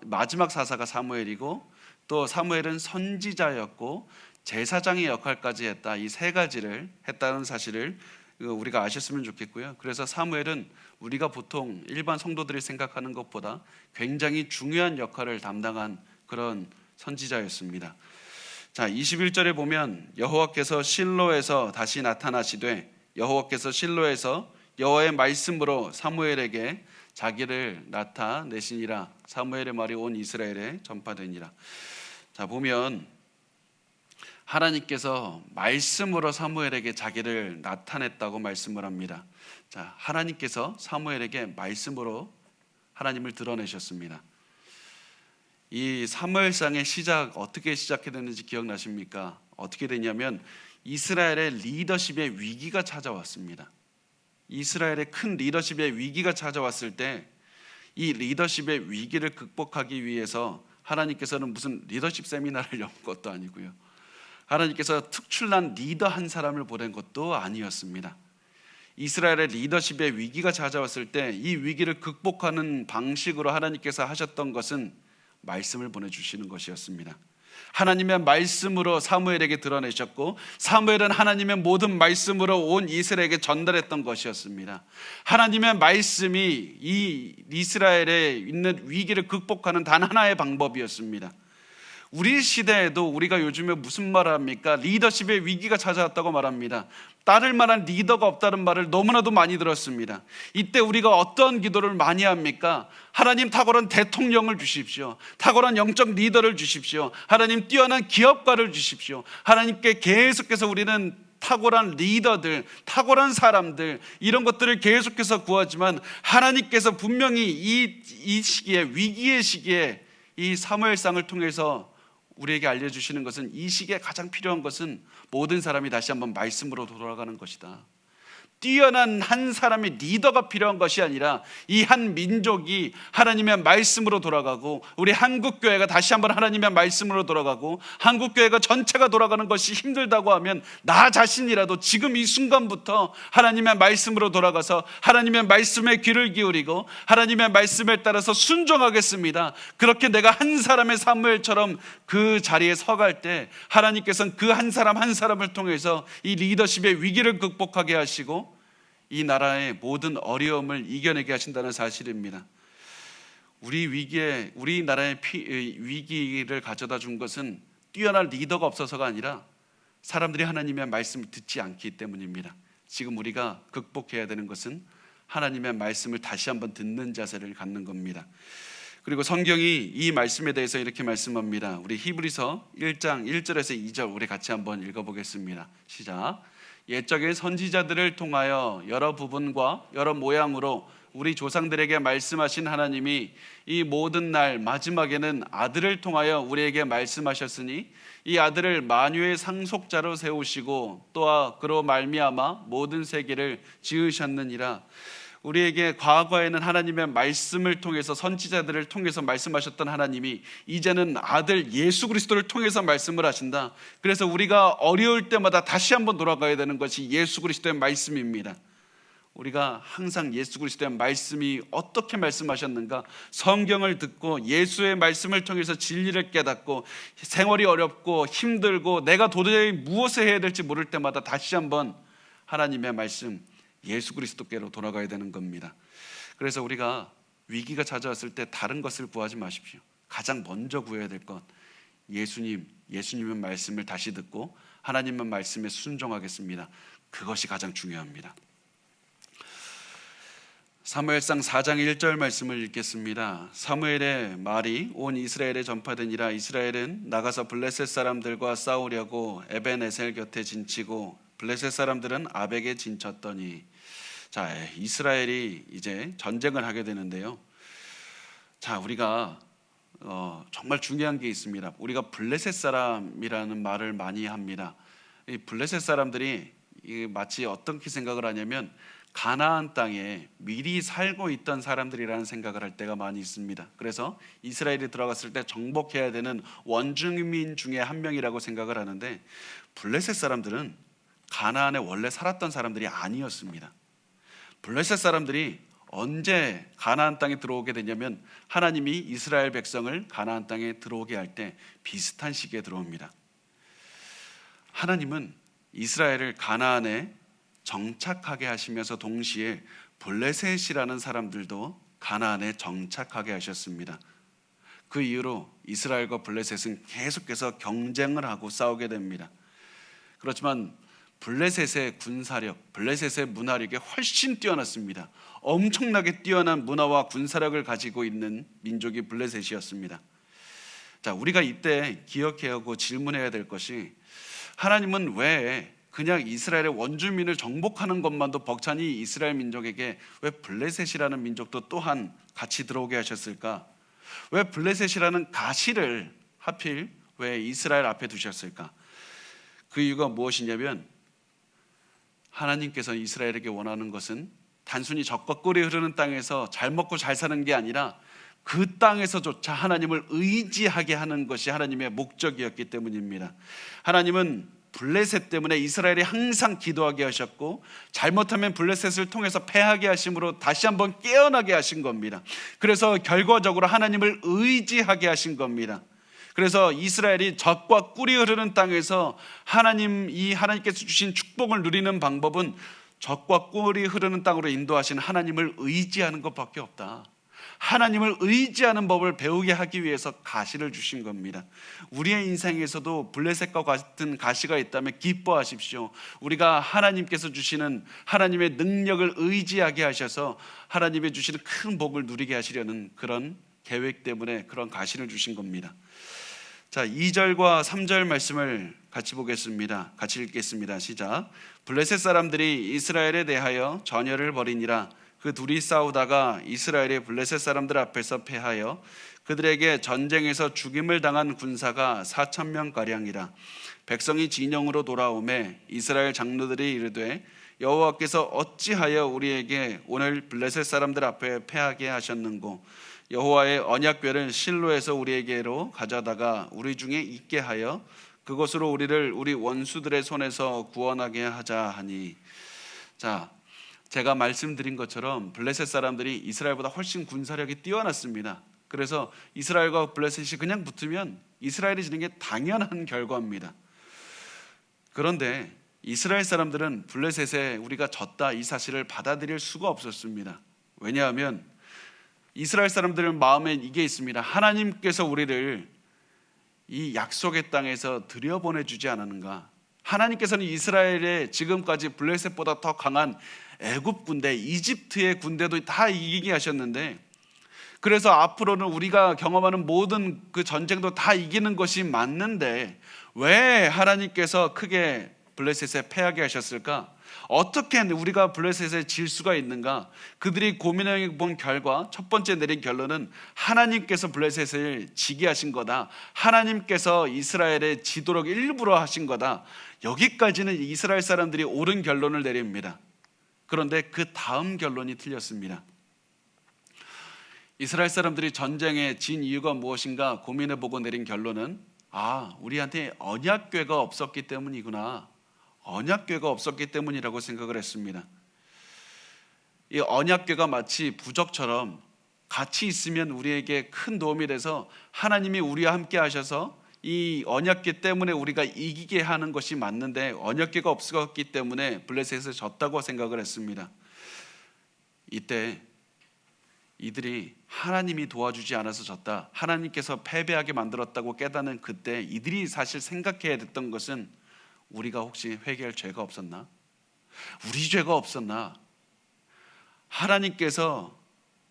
마지막 사사가 사무엘이고 또 사무엘은 선지자였고 제사장의 역할까지 했다. 이 세 가지를 했다는 사실을 우리가 아셨으면 좋겠고요. 그래서 사무엘은 우리가 보통 일반 성도들이 생각하는 것보다 굉장히 중요한 역할을 담당한 그런 선지자였습니다. 자, 21절에 보면 여호와께서 실로에서 다시 나타나시되 여호와께서 실로에서 여호와의 말씀으로 사무엘에게 자기를 나타내시니라. 사무엘의 말이 온 이스라엘에 전파되니라. 자, 보면 하나님께서 말씀으로 사무엘에게 자기를 나타냈다고 말씀을 합니다. 자, 하나님께서 사무엘에게 말씀으로 하나님을 드러내셨습니다. 이 사무엘상의 시작 어떻게 시작했는지 기억나십니까? 어떻게 되냐면 이스라엘의 리더십의 위기가 찾아왔습니다. 이스라엘의 큰 리더십의 위기가 찾아왔을 때 이 리더십의 위기를 극복하기 위해서 하나님께서는 무슨 리더십 세미나를 연 것도 아니고요. 하나님께서 특출난 리더 한 사람을 보낸 것도 아니었습니다. 이스라엘의 리더십의 위기가 찾아왔을 때 이 위기를 극복하는 방식으로 하나님께서 하셨던 것은 말씀을 보내주시는 것이었습니다. 하나님의 말씀으로 사무엘에게 드러내셨고 사무엘은 하나님의 모든 말씀으로 온 이스라엘에게 전달했던 것이었습니다. 하나님의 말씀이 이 이스라엘에 있는 위기를 극복하는 단 하나의 방법이었습니다. 우리 시대에도 우리가 요즘에 무슨 말을 합니까? 리더십의 위기가 찾아왔다고 말합니다. 따를 만한 리더가 없다는 말을 너무나도 많이 들었습니다. 이때 우리가 어떤 기도를 많이 합니까? 하나님 탁월한 대통령을 주십시오. 탁월한 영적 리더를 주십시오. 하나님 뛰어난 기업가를 주십시오. 하나님께 계속해서 우리는 탁월한 리더들, 탁월한 사람들 이런 것들을 계속해서 구하지만 하나님께서 분명히 이 시기에 위기의 시기에 이 사무엘상을 통해서 우리에게 알려주시는 것은 이 시기에 가장 필요한 것은 모든 사람이 다시 한번 말씀으로 돌아가는 것이다. 뛰어난 한 사람의 리더가 필요한 것이 아니라 이 한 민족이 하나님의 말씀으로 돌아가고 우리 한국교회가 다시 한번 하나님의 말씀으로 돌아가고 한국교회가 전체가 돌아가는 것이 힘들다고 하면 나 자신이라도 지금 이 순간부터 하나님의 말씀으로 돌아가서 하나님의 말씀에 귀를 기울이고 하나님의 말씀에 따라서 순종하겠습니다. 그렇게 내가 한 사람의 사무엘처럼 그 자리에 서갈 때 하나님께서는 그 한 사람 한 사람을 통해서 이 리더십의 위기를 극복하게 하시고 이 나라의 모든 어려움을 이겨내게 하신다는 사실입니다. 우리 나라의 위기를 가져다 준 것은 뛰어난 리더가 없어서가 아니라 사람들이 하나님의 말씀을 듣지 않기 때문입니다. 지금 우리가 극복해야 되는 것은 하나님의 말씀을 다시 한번 듣는 자세를 갖는 겁니다. 그리고 성경이 이 말씀에 대해서 이렇게 말씀합니다. 우리 히브리서 1장 1절에서 2절 우리 같이 한번 읽어보겠습니다. 시작. 옛적의 선지자들을 통하여 여러 부분과 여러 모양으로 우리 조상들에게 말씀하신 하나님이 이 모든 날 마지막에는 아들을 통하여 우리에게 말씀하셨으니 이 아들을 만유의 상속자로 세우시고 또한 그로 말미암아 모든 세계를 지으셨느니라. 우리에게 과거에는 하나님의 말씀을 통해서 선지자들을 통해서 말씀하셨던 하나님이 이제는 아들 예수 그리스도를 통해서 말씀을 하신다. 그래서 우리가 어려울 때마다 다시 한번 돌아가야 되는 것이 예수 그리스도의 말씀입니다. 우리가 항상 예수 그리스도의 말씀이 어떻게 말씀하셨는가, 성경을 듣고 예수의 말씀을 통해서 진리를 깨닫고 생활이 어렵고 힘들고 내가 도저히 무엇을 해야 될지 모를 때마다 다시 한번 하나님의 말씀 예수 그리스도께로 돌아가야 되는 겁니다. 그래서 우리가 위기가 찾아왔을 때 다른 것을 구하지 마십시오. 가장 먼저 구해야 될 것, 예수님의 말씀을 다시 듣고 하나님의 말씀에 순종하겠습니다. 그것이 가장 중요합니다. 사무엘상 4장 1절 말씀을 읽겠습니다. 사무엘의 말이 온 이스라엘에 전파되니라. 이스라엘은 나가서 블레셋 사람들과 싸우려고 에벤에셀 곁에 진치고 블레셋 사람들은 아벡에 진쳤더니. 자, 이스라엘이 이제 전쟁을 하게 되는데요. 자, 우리가 정말 중요한 게 있습니다. 우리가 블레셋 사람이라는 말을 많이 합니다. 이 블레셋 사람들이 마치 어떻게 생각을 하냐면 가나안 땅에 미리 살고 있던 사람들이라는 생각을 할 때가 많이 있습니다. 그래서 이스라엘이 들어갔을 때 정복해야 되는 원주민 중에 한 명이라고 생각을 하는데, 블레셋 사람들은 가나안에 원래 살았던 사람들이 아니었습니다. 블레셋 사람들이 언제 가나안 땅에 들어오게 되냐면 하나님이 이스라엘 백성을 가나안 땅에 들어오게 할 때 비슷한 시기에 들어옵니다. 하나님은 이스라엘을 가나안에 정착하게 하시면서 동시에 블레셋이라는 사람들도 가나안에 정착하게 하셨습니다. 그 이후로 이스라엘과 블레셋은 계속해서 경쟁을 하고 싸우게 됩니다. 그렇지만 블레셋의 군사력, 블레셋의 문화력이 훨씬 뛰어났습니다. 엄청나게 뛰어난 문화와 군사력을 가지고 있는 민족이 블레셋이었습니다. 자, 우리가 이때 기억해야 하고 질문해야 될 것이, 하나님은 왜 그냥 이스라엘의 원주민을 정복하는 것만도 벅차니 이스라엘 민족에게 왜 블레셋이라는 민족도 또한 같이 들어오게 하셨을까? 왜 블레셋이라는 가시를 하필 왜 이스라엘 앞에 두셨을까? 그 이유가 무엇이냐면, 하나님께서 이스라엘에게 원하는 것은 단순히 젖과 꿀이 흐르는 땅에서 잘 먹고 잘 사는 게 아니라 그 땅에서조차 하나님을 의지하게 하는 것이 하나님의 목적이었기 때문입니다. 하나님은 블레셋 때문에 이스라엘이 항상 기도하게 하셨고, 잘못하면 블레셋을 통해서 패하게 하심으로 다시 한번 깨어나게 하신 겁니다. 그래서 결과적으로 하나님을 의지하게 하신 겁니다. 그래서 이스라엘이 젖과 꿀이 흐르는 땅에서 하나님께서 주신 축복을 누리는 방법은 젖과 꿀이 흐르는 땅으로 인도하신 하나님을 의지하는 것밖에 없다. 하나님을 의지하는 법을 배우게 하기 위해서 가시를 주신 겁니다. 우리의 인생에서도 블레셋과 같은 가시가 있다면 기뻐하십시오. 우리가 하나님께서 주시는 하나님의 능력을 의지하게 하셔서 하나님의 주시는 큰 복을 누리게 하시려는 그런 계획 때문에 그런 가시를 주신 겁니다. 자, 2절과 3절 말씀을 같이 보겠습니다. 같이 읽겠습니다. 시작. 블레셋 사람들이 이스라엘에 대하여 전열을 벌이니라. 그 둘이 싸우다가 이스라엘이 블레셋 사람들 앞에서 패하여 그들에게 전쟁에서 죽임을 당한 군사가 4,000명가량이라. 백성이 진영으로 돌아오매 이스라엘 장로들이 이르되 여호와께서 어찌하여 우리에게 오늘 블레셋 사람들 앞에 패하게 하셨는고, 여호와의 언약궤를 실로에서 우리에게로 가져다가 우리 중에 있게 하여 그것으로 우리를 우리 원수들의 손에서 구원하게 하자 하니. 자, 제가 말씀드린 것처럼 블레셋 사람들이 이스라엘보다 훨씬 군사력이 뛰어났습니다. 그래서 이스라엘과 블레셋이 그냥 붙으면 이스라엘이 지는 게 당연한 결과입니다. 그런데 이스라엘 사람들은 블레셋에 우리가 졌다 이 사실을 받아들일 수가 없었습니다. 왜냐하면 이스라엘 사람들의 마음에 이게 있습니다. 하나님께서 우리를 이 약속의 땅에서 들여보내주지 않았는가? 하나님께서는 이스라엘의 지금까지 블레셋보다 더 강한 애굽 군대, 이집트의 군대도 다 이기게 하셨는데, 그래서 앞으로는 우리가 경험하는 모든 그 전쟁도 다 이기는 것이 맞는데 왜 하나님께서 크게 블레셋에 패하게 하셨을까? 어떻게 우리가 블레셋에 질 수가 있는가? 그들이 고민해 본 결과 첫 번째 내린 결론은 하나님께서 블레셋을 지게 하신 거다. 하나님께서 이스라엘의 지도록 일부러 하신 거다. 여기까지는 이스라엘 사람들이 옳은 결론을 내립니다. 그런데 그 다음 결론이 틀렸습니다. 이스라엘 사람들이 전쟁에 진 이유가 무엇인가 고민해보고 내린 결론은 우리한테 언약궤가 없었기 때문이구나. 언약궤가 없었기 때문이라고 생각을 했습니다. 이 언약궤가 마치 부적처럼 같이 있으면 우리에게 큰 도움이 돼서 하나님이 우리와 함께 하셔서 이 언약궤 때문에 우리가 이기게 하는 것이 맞는데 언약궤가 없었기 때문에 블레셋에서 졌다고 생각을 했습니다. 이때 이들이 하나님이 도와주지 않아서 졌다, 하나님께서 패배하게 만들었다고 깨닫는 그때 이들이 사실 생각해야 됐던 것은 우리가 혹시 회개할 죄가 없었나? 우리 죄가 없었나? 하나님께서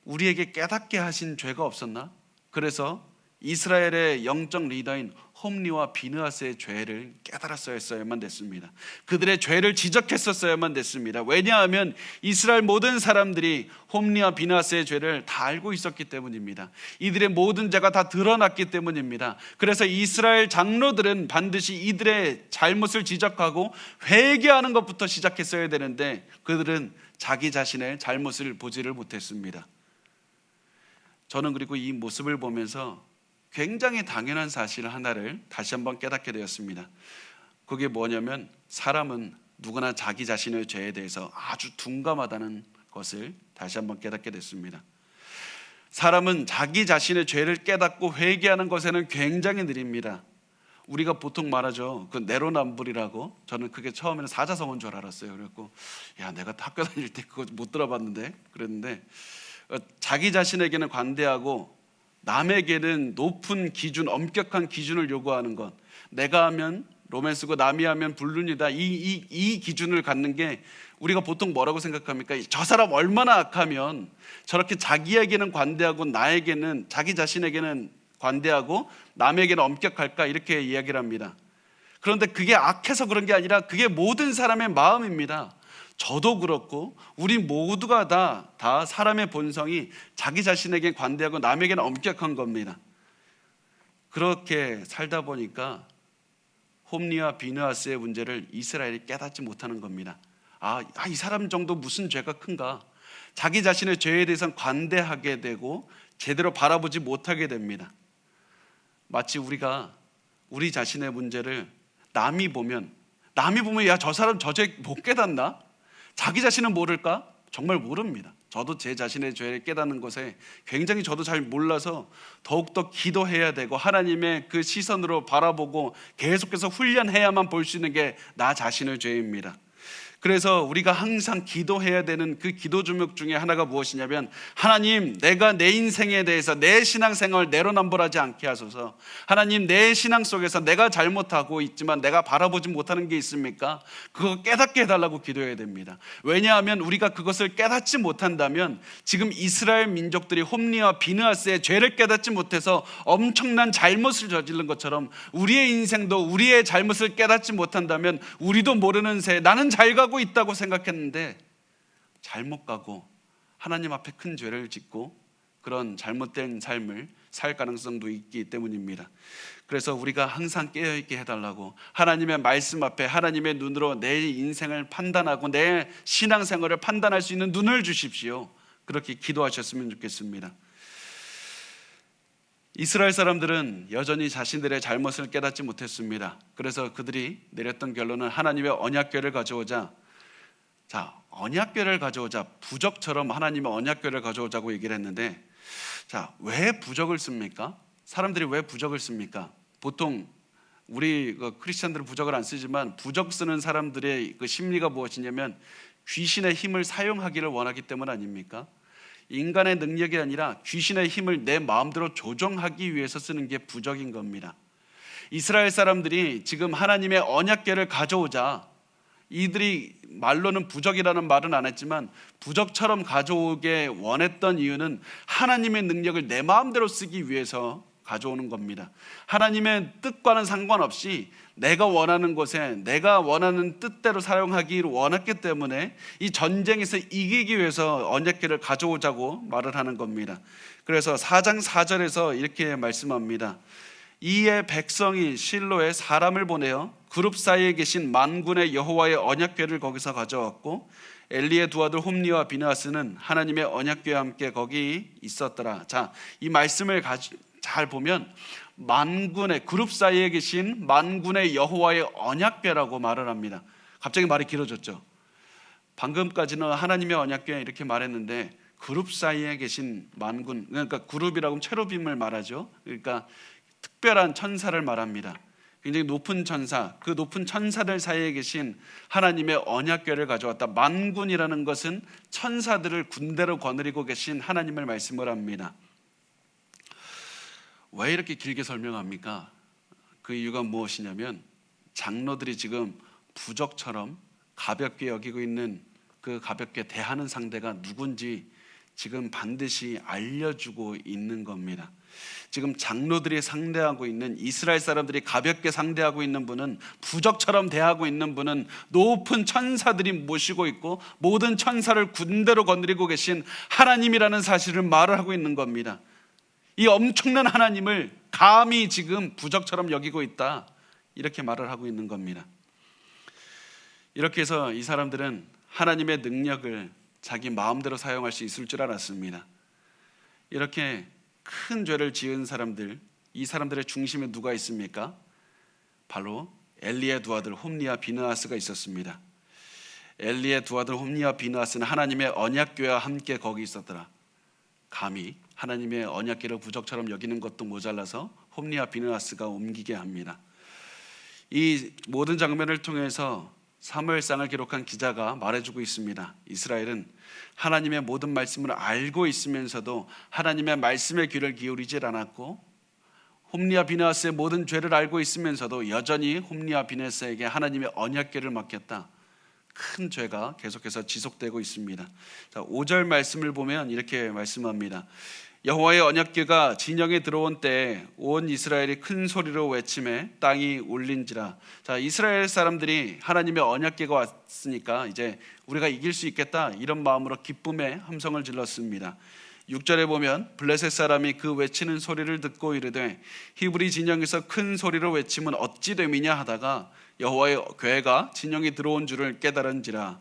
우리에게 깨닫게 하신 죄가 없었나? 그래서 이스라엘의 영적 리더인 홈리와 비느하스의 죄를 깨달았어야만 됐습니다. 그들의 죄를 지적했었어야만 됐습니다. 왜냐하면 이스라엘 모든 사람들이 홈리와 비느하스의 죄를 다 알고 있었기 때문입니다. 이들의 모든 죄가 다 드러났기 때문입니다. 그래서 이스라엘 장로들은 반드시 이들의 잘못을 지적하고 회개하는 것부터 시작했어야 되는데 그들은 자기 자신의 잘못을 보지를 못했습니다. 저는 그리고 이 모습을 보면서 굉장히 당연한 사실 하나를 다시 한번 깨닫게 되었습니다. 그게 뭐냐면 사람은 누구나 자기 자신의 죄에 대해서 아주 둔감하다는 것을 다시 한번 깨닫게 됐습니다. 사람은 자기 자신의 죄를 깨닫고 회개하는 것에는 굉장히 느립니다. 우리가 보통 말하죠. 그 내로남불이라고. 저는 그게 처음에는 사자성어인 줄 알았어요. 그래갖고 내가 학교 다닐 때 그거 못 들어봤는데 그랬는데 자기 자신에게는 관대하고 남에게는 높은 기준, 엄격한 기준을 요구하는 것. 내가 하면 로맨스고 남이 하면 불륜이다. 이 기준을 갖는 게 우리가 보통 뭐라고 생각합니까? 저 사람 얼마나 악하면 저렇게 자기에게는 관대하고 나에게는, 자기 자신에게는 관대하고 남에게는 엄격할까? 이렇게 이야기를 합니다. 그런데 그게 악해서 그런 게 아니라 그게 모든 사람의 마음입니다. 저도 그렇고 우리 모두가 다 사람의 본성이 자기 자신에게 관대하고 남에게는 엄격한 겁니다. 그렇게 살다 보니까 홈리와 비느하스의 문제를 이스라엘이 깨닫지 못하는 겁니다. 이 사람 정도 무슨 죄가 큰가? 자기 자신의 죄에 대해서는 관대하게 되고 제대로 바라보지 못하게 됩니다. 마치 우리가 우리 자신의 문제를 남이 보면 저 사람 저 죄 못 깨닫나? 자기 자신은 모를까? 정말 모릅니다. 저도 제 자신의 죄를 깨닫는 것에 굉장히 저도 잘 몰라서 더욱더 기도해야 되고 하나님의 그 시선으로 바라보고 계속해서 훈련해야만 볼 수 있는 게 나 자신의 죄입니다. 그래서 우리가 항상 기도해야 되는 그 기도 제목 중에 하나가 무엇이냐면 하나님, 내가 내 인생에 대해서 내 신앙생활 내로남불하지 않게 하소서. 하나님, 내 신앙 속에서 내가 잘못하고 있지만 내가 바라보지 못하는 게 있습니까? 그거 깨닫게 해달라고 기도해야 됩니다. 왜냐하면 우리가 그것을 깨닫지 못한다면 지금 이스라엘 민족들이 홈리와 비느하스의 죄를 깨닫지 못해서 엄청난 잘못을 저지른 것처럼 우리의 인생도 우리의 잘못을 깨닫지 못한다면 우리도 모르는 새 나는 잘 가고 있다고 생각했는데 잘못 가고 하나님 앞에 큰 죄를 짓고 그런 잘못된 삶을 살 가능성도 있기 때문입니다. 그래서 우리가 항상 깨어있게 해달라고 하나님의 말씀 앞에 하나님의 눈으로 내 인생을 판단하고 내 신앙생활을 판단할 수 있는 눈을 주십시오. 그렇게 기도하셨으면 좋겠습니다. 이스라엘 사람들은 여전히 자신들의 잘못을 깨닫지 못했습니다. 그래서 그들이 내렸던 결론은 하나님의 언약궤를 가져오자. 언약궤를 가져오자. 부적처럼 하나님의 언약궤를 가져오자고 얘기를 했는데 왜 부적을 씁니까? 사람들이 왜 부적을 씁니까? 보통 우리 크리스찬들은 부적을 안 쓰지만 부적 쓰는 사람들의 그 심리가 무엇이냐면 귀신의 힘을 사용하기를 원하기 때문 아닙니까? 인간의 능력이 아니라 귀신의 힘을 내 마음대로 조정하기 위해서 쓰는 게 부적인 겁니다. 이스라엘 사람들이 지금 하나님의 언약궤를 가져오자. 이들이 말로는 부적이라는 말은 안 했지만 부적처럼 가져오게 원했던 이유는 하나님의 능력을 내 마음대로 쓰기 위해서 가져오는 겁니다. 하나님의 뜻과는 상관없이 내가 원하는 곳에 내가 원하는 뜻대로 사용하기를 원했기 때문에 이 전쟁에서 이기기 위해서 언약궤를 가져오자고 말을 하는 겁니다. 그래서 4장 4절에서 이렇게 말씀합니다. 이에 백성이 실로에 사람을 보내어 그룹 사이에 계신 만군의 여호와의 언약궤를 거기서 가져왔고 엘리의 두 아들 홈리와 비느하스는 하나님의 언약궤와 함께 거기 있었더라. 자, 이 말씀을 잘 보면 만군의 그룹 사이에 계신 만군의 여호와의 언약궤라고 말을 합니다. 갑자기 말이 길어졌죠. 방금까지는 하나님의 언약궤 이렇게 말했는데 그룹 사이에 계신 만군, 그러니까 그룹이라고 하면 체루빔을 말하죠. 그러니까 특별한 천사를 말합니다. 굉장히 높은 천사, 그 높은 천사들 사이에 계신 하나님의 언약궤를 가져왔다. 만군이라는 것은 천사들을 군대로 거느리고 계신 하나님을 말씀을 합니다. 왜 이렇게 길게 설명합니까? 그 이유가 무엇이냐면 장로들이 지금 부적처럼 가볍게 여기고 있는 그 가볍게 대하는 상대가 누군지 지금 반드시 알려주고 있는 겁니다. 지금 장로들이 상대하고 있는, 이스라엘 사람들이 가볍게 상대하고 있는 분은, 부적처럼 대하고 있는 분은 높은 천사들이 모시고 있고 모든 천사를 군대로 건드리고 계신 하나님이라는 사실을 말을 하고 있는 겁니다. 이 엄청난 하나님을 감히 지금 부적처럼 여기고 있다, 이렇게 말을 하고 있는 겁니다. 이렇게 해서 이 사람들은 하나님의 능력을 자기 마음대로 사용할 수 있을 줄 알았습니다. 이렇게 큰 죄를 지은 사람들, 이 사람들의 중심에 누가 있습니까? 바로 엘리의 두 아들 홈리와 비느하스가 있었습니다. 엘리의 두 아들 홈리와 비느하스는 하나님의 언약궤와 함께 거기 있었더라. 감히 하나님의 언약궤를 부적처럼 여기는 것도 모자라서 홈리와 비느하스가 옮기게 합니다. 이 모든 장면을 통해서 사무엘상을 기록한 기자가 말해주고 있습니다. 이스라엘은 하나님의 모든 말씀을 알고 있으면서도 하나님의 말씀에 귀를 기울이질 않았고, 홈리와 비느하스의 모든 죄를 알고 있으면서도 여전히 홈리와 비느하스에게 하나님의 언약궤를 맡겼다. 큰 죄가 계속해서 지속되고 있습니다. 자, 5절 말씀을 보면 이렇게 말씀합니다. 여호와의 언약궤가 진영에 들어온 때에 온 이스라엘이 큰 소리로 외치매 땅이 울린지라. 자, 이스라엘 사람들이 하나님의 언약궤가 왔으니까 이제 우리가 이길 수 있겠다, 이런 마음으로 기쁨의 함성을 질렀습니다. 6절에 보면 블레셋 사람이 그 외치는 소리를 듣고 이르되 히브리 진영에서 큰 소리로 외치면 어찌 됨이냐 하다가 여호와의 궤가 진영에 들어온 줄을 깨달은지라.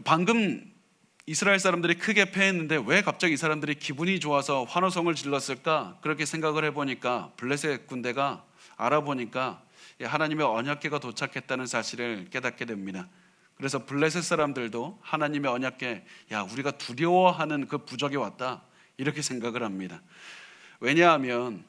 방금 이스라엘 사람들이 크게 패했는데 왜 갑자기 이 사람들이 기분이 좋아서 환호성을 질렀을까? 그렇게 생각을 해보니까 블레셋 군대가 알아보니까 하나님의 언약궤가 도착했다는 사실을 깨닫게 됩니다. 그래서 블레셋 사람들도 하나님의 언약궤, 야, 우리가 두려워하는 그 부적이 왔다, 이렇게 생각을 합니다. 왜냐하면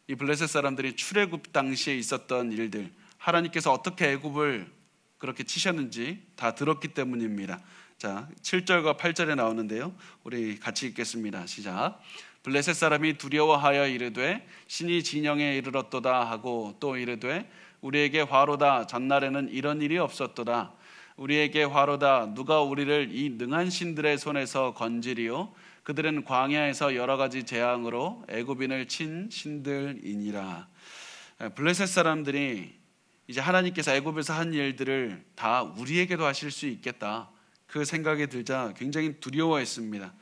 이 블레셋 사람들이 출애굽 당시에 있었던 일들, 하나님께서 어떻게 애굽을 그렇게 치셨는지 다 들었기 때문입니다. 자, 7절과 8절에 나오는데요, 우리 같이 읽겠습니다. 시작. 블레셋 사람이 두려워하여 이르되 신이 진영에 이르렀도다 하고 또 이르되 우리에게 화로다, 전날에는 이런 일이 없었도다. 우리에게 화로다, 누가 우리를 이 능한 신들의 손에서 건지리요? 그들은 광야에서 여러 가지 재앙으로 애굽인을 친 신들이니라. 블레셋 사람들이 이제 하나님께서 애굽에서 한 일들을 다 우리에게도 하실 수 있겠다, 그 생각이 들자 굉장히 두려워했습니다.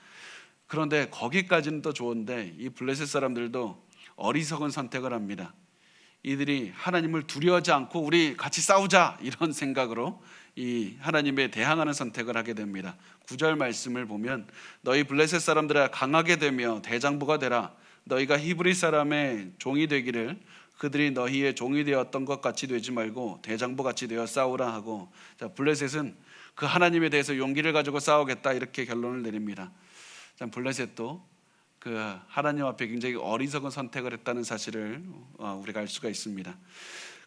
그런데 거기까지는 또 좋은데 이 블레셋 사람들도 어리석은 선택을 합니다. 이들이 하나님을 두려워하지 않고 우리 같이 싸우자, 이런 생각으로 이 하나님에 대항하는 선택을 하게 됩니다. 9절 말씀을 보면 너희 블레셋 사람들아 강하게 되며 대장부가 되라. 너희가 히브리 사람의 종이 되기를 그들이 너희의 종이 되었던 것 같이 되지 말고 대장부 같이 되어 싸우라 하고. 자, 블레셋은 그 하나님에 대해서 용기를 가지고 싸우겠다, 이렇게 결론을 내립니다. 자, 블레셋도 그 하나님 앞에 굉장히 어리석은 선택을 했다는 사실을 우리가 알 수가 있습니다.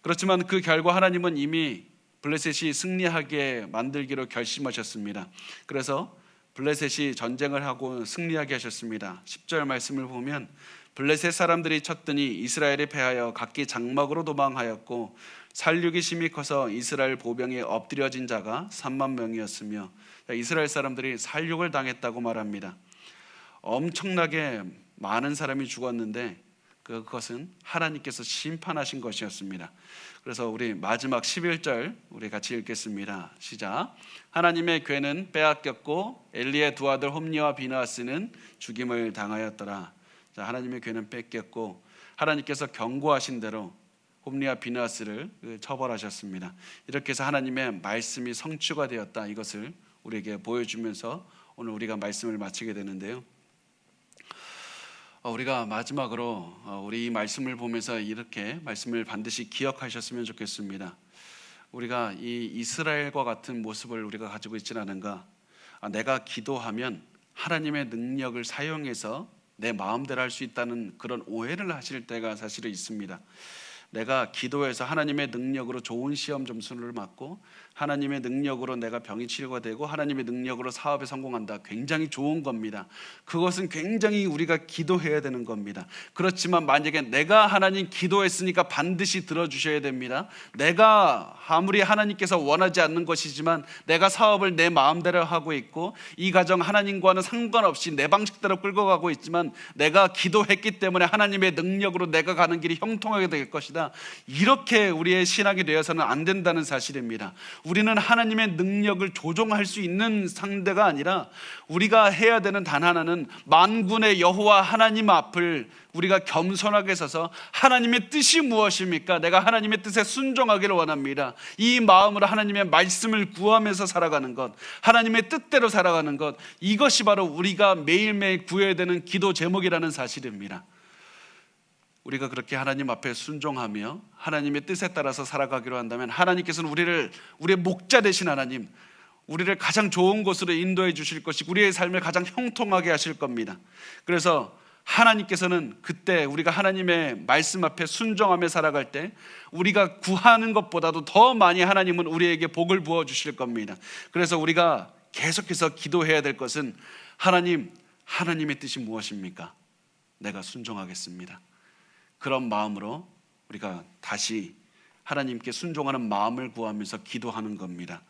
그렇지만 그 결과 하나님은 이미 블레셋이 승리하게 만들기로 결심하셨습니다. 그래서 블레셋이 전쟁을 하고 승리하게 하셨습니다. 10절 말씀을 보면 블레셋 사람들이 쳤더니 이스라엘이 패하여 각기 장막으로 도망하였고 살육이 심히 커서 이스라엘 보병에 엎드려진 자가 3만 명이었으며. 이스라엘 사람들이 살육을 당했다고 말합니다. 엄청나게 많은 사람이 죽었는데 그것은 하나님께서 심판하신 것이었습니다. 그래서 우리 마지막 11절 우리 같이 읽겠습니다. 시작. 하나님의 괴는 빼앗겼고 엘리의 두 아들 홈리와 비느하스는 죽임을 당하였더라. 자, 하나님의 괴는 뺏겼고 하나님께서 경고하신 대로 홈리와 비느하스를 처벌하셨습니다. 이렇게 해서 하나님의 말씀이 성취가 되었다, 이것을 우리에게 보여주면서 오늘 우리가 말씀을 마치게 되는데요. 우리가 마지막으로 우리 이 말씀을 보면서 이렇게 말씀을 반드시 기억하셨으면 좋겠습니다. 우리가 이 이스라엘과 같은 모습을 우리가 가지고 있지는 않은가? 내가 기도하면 하나님의 능력을 사용해서 내 마음대로 할 수 있다는 그런 오해를 하실 때가 사실은 있습니다. 내가 기도해서 하나님의 능력으로 좋은 시험 점수를 맞고 하나님의 능력으로 내가 병이 치료가 되고 하나님의 능력으로 사업에 성공한다, 굉장히 좋은 겁니다. 그것은 굉장히 우리가 기도해야 되는 겁니다. 그렇지만 만약에 내가 하나님 기도했으니까 반드시 들어주셔야 됩니다. 내가 아무리 하나님께서 원하지 않는 것이지만 내가 사업을 내 마음대로 하고 있고 이 가정 하나님과는 상관없이 내 방식대로 끌고 가고 있지만 내가 기도했기 때문에 하나님의 능력으로 내가 가는 길이 형통하게 될 것이다, 이렇게 우리의 신학이 되어서는 안 된다는 사실입니다. 우리는 하나님의 능력을 조종할 수 있는 상대가 아니라 우리가 해야 되는 단 하나는 만군의 여호와 하나님 앞을 우리가 겸손하게 서서 하나님의 뜻이 무엇입니까? 내가 하나님의 뜻에 순종하기를 원합니다. 이 마음으로 하나님의 말씀을 구하면서 살아가는 것, 하나님의 뜻대로 살아가는 것, 이것이 바로 우리가 매일매일 구해야 되는 기도 제목이라는 사실입니다. 우리가 그렇게 하나님 앞에 순종하며 하나님의 뜻에 따라서 살아가기로 한다면 하나님께서는 우리의 목자 되신 하나님, 우리를 가장 좋은 곳으로 인도해 주실 것이고 우리의 삶을 가장 형통하게 하실 겁니다. 그래서 하나님께서는 그때 우리가 하나님의 말씀 앞에 순종하며 살아갈 때 우리가 구하는 것보다도 더 많이 하나님은 우리에게 복을 부어 주실 겁니다. 그래서 우리가 계속해서 기도해야 될 것은 하나님의 뜻이 무엇입니까? 내가 순종하겠습니다. 그런 마음으로 우리가 다시 하나님께 순종하는 마음을 구하면서 기도하는 겁니다.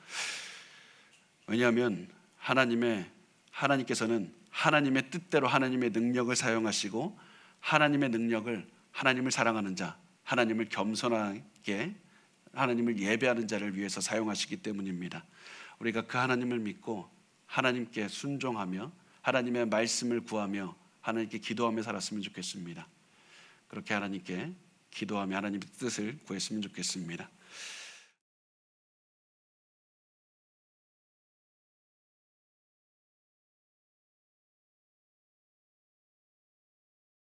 왜냐하면 하나님께서는 하나님의 뜻대로 하나님의 능력을 사용하시고 하나님의 능력을 하나님을 사랑하는 자, 하나님을 겸손하게 하나님을 예배하는 자를 위해서 사용하시기 때문입니다. 우리가 그 하나님을 믿고 하나님께 순종하며 하나님의 말씀을 구하며 하나님께 기도하며 살았으면 좋겠습니다. 그렇게 하나님께 기도하며 하나님의 뜻을 구했으면 좋겠습니다.